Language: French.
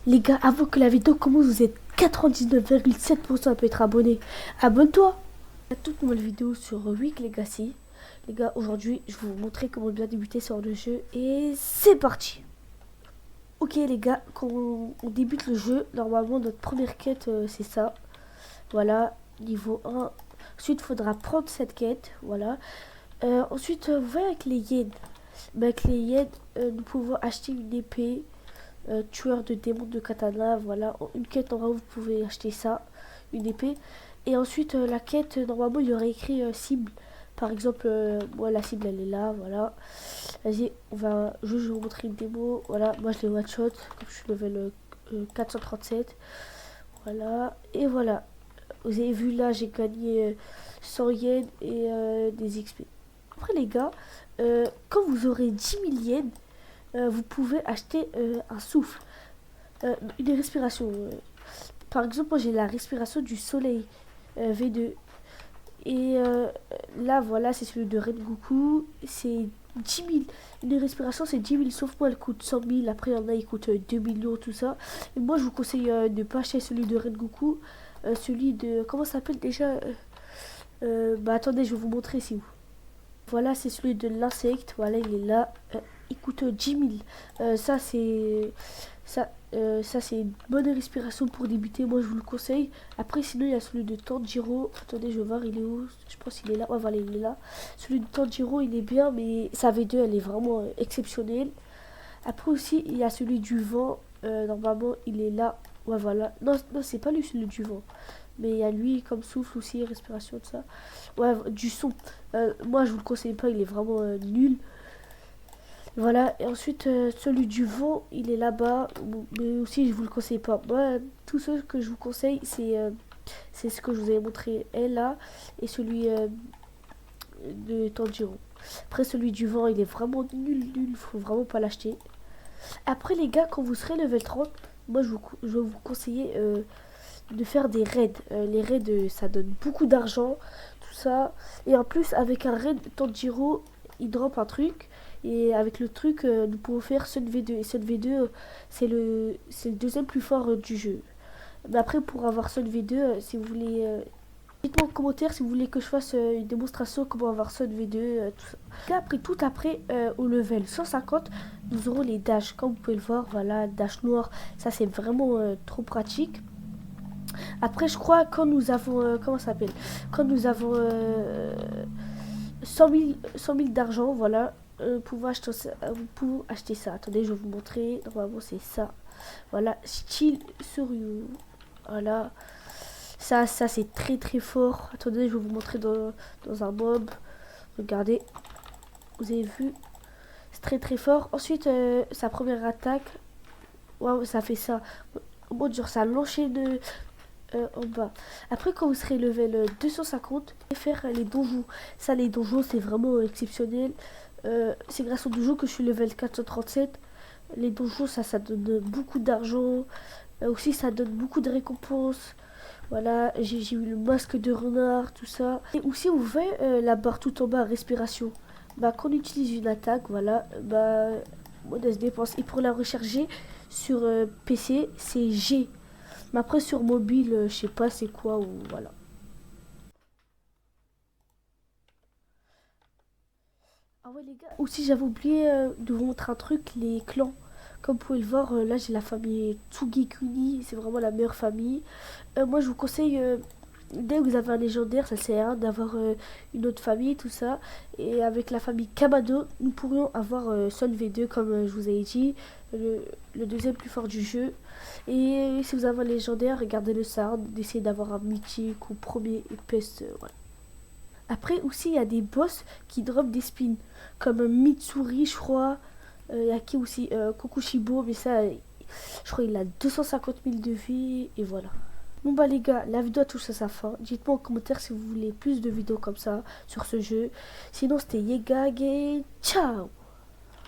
Les gars, avant que la vidéo commence, vous êtes 99,7% à peut être abonné. Abonne-toi. Toute nouvelle vidéo sur Week Legacy. Les gars, aujourd'hui, je vais vous montrer comment bien débuter sur le jeu. Et c'est parti. Ok les gars, quand on débute le jeu, normalement notre première quête, c'est ça. Voilà, niveau 1. Ensuite, il faudra prendre cette quête. Voilà. Ensuite, vous voyez avec les yens. Avec les yens, nous pouvons acheter une épée. Tueur de démons de katana, voilà, une quête en haut, vous pouvez acheter ça, une épée. Et ensuite la quête, normalement il y aurait écrit cible, par exemple, moi la cible elle est là, voilà. Vas-y, je vais vous montrer une démo, voilà, moi je l'ai one shot, comme je suis level 437, voilà, et voilà. Vous avez vu là, j'ai gagné 100 yens et des XP. Après les gars, quand vous aurez 10 000 yens, vous pouvez acheter un souffle, une respiration. Par exemple, moi j'ai la respiration du soleil V2. Et là, voilà, c'est celui de Rengoku. C'est 10 000. Une respiration, c'est 10 000. Sauf moi, elle coûte 100 000. Après, il y en a, il coûte 2 millions, tout ça. Et moi, je vous conseille de ne pas acheter celui de Rengoku. Celui de. Comment ça s'appelle déjà bah attendez, je vais vous montrer si vous. Voilà, c'est celui de l'insecte. Voilà, il est là. Il coûte 10 000. Ça, c'est. Ça c'est une bonne respiration pour débuter. Moi, je vous le conseille. Après, sinon, il y a celui de Tanjiro. Attendez, je vais voir, il est où? Je pense qu'il est là. Ouais, voilà, il est là. Celui de Tanjiro, il est bien, mais sa V2, elle est vraiment exceptionnelle. Après aussi, il y a celui du vent. Normalement, il est là. Ouais, voilà. Non, non, c'est pas lui, celui du vent. Mais il y a lui comme souffle aussi, respiration, de ça. Ouais, du son. Moi, je vous le conseille pas, il est vraiment nul. Voilà, et ensuite celui du vent, il est là-bas, mais aussi je vous le conseille pas. Moi, tout ce que je vous conseille, c'est ce que je vous ai montré est là, et celui de Tanjiro. Après, celui du vent, il est vraiment nul, faut vraiment pas l'acheter. Après, les gars, quand vous serez level 30, moi je vais vous conseiller de faire des raids. Les raids, ça donne beaucoup d'argent, tout ça. Et en plus, avec un raid Tanjiro, il drop un truc. Et avec le truc, nous pouvons faire Sun V2. Et Sun V2, c'est le deuxième plus fort du jeu. Mais après, pour avoir Sun V2, si vous voulez... dites-moi en commentaire si vous voulez que je fasse une démonstration comment avoir Sun V2, tout ça. Et après, au level 150, nous aurons les dash. Comme vous pouvez le voir, voilà, dash noir. Ça, c'est vraiment trop pratique. Après, je crois, quand nous avons... comment ça s'appelle? Quand nous avons 100 000 d'argent, voilà. Vous pouvez acheter ça. Attendez, je vais vous montrer. Normalement, c'est ça. Voilà, style Suryu. Voilà. Ça c'est très très fort. Attendez, je vais vous montrer dans un mob. Regardez. Vous avez vu? C'est très très fort. Ensuite, sa première attaque. Waouh, ça fait ça. En mode genre, ça l'enchaîne en bas. Après, quand vous serez level 250, vous pouvez faire les donjons. Ça, les donjons, c'est vraiment exceptionnel. C'est grâce aux donjons que je suis level 437. Les donjons, ça donne beaucoup d'argent. Aussi, ça donne beaucoup de récompenses. Voilà, j'ai eu le masque de renard, tout ça. Et aussi, vous voyez la barre tout en bas, respiration. Bah, quand on utilise une attaque, voilà, bah, on se dépense. Et pour la recharger sur PC, c'est G. Mais après, sur mobile, je sais pas c'est quoi, ou voilà. Ah ouais les gars, aussi j'avais oublié de vous montrer un truc, les clans. Comme vous pouvez le voir, là j'ai la famille Tsugikuni, c'est vraiment la meilleure famille. Moi je vous conseille, dès que vous avez un légendaire, ça sert à rien d'avoir une autre famille, tout ça. Et avec la famille Kamado, nous pourrions avoir Sun V2 comme je vous ai dit, le deuxième plus fort du jeu. Et si vous avez un légendaire, regardez le sard, d'essayer d'avoir un mythique ou premier épaisse, voilà. Après aussi il y a des boss qui drop des spins comme Mitsuri je crois. Il y a qui aussi Kokushibo mais ça je crois il a 250 000 de vie et voilà. Bon bah les gars, la vidéo touche à sa fin. Dites-moi en commentaire si vous voulez plus de vidéos comme ça sur ce jeu. Sinon c'était Yegage. Ciao.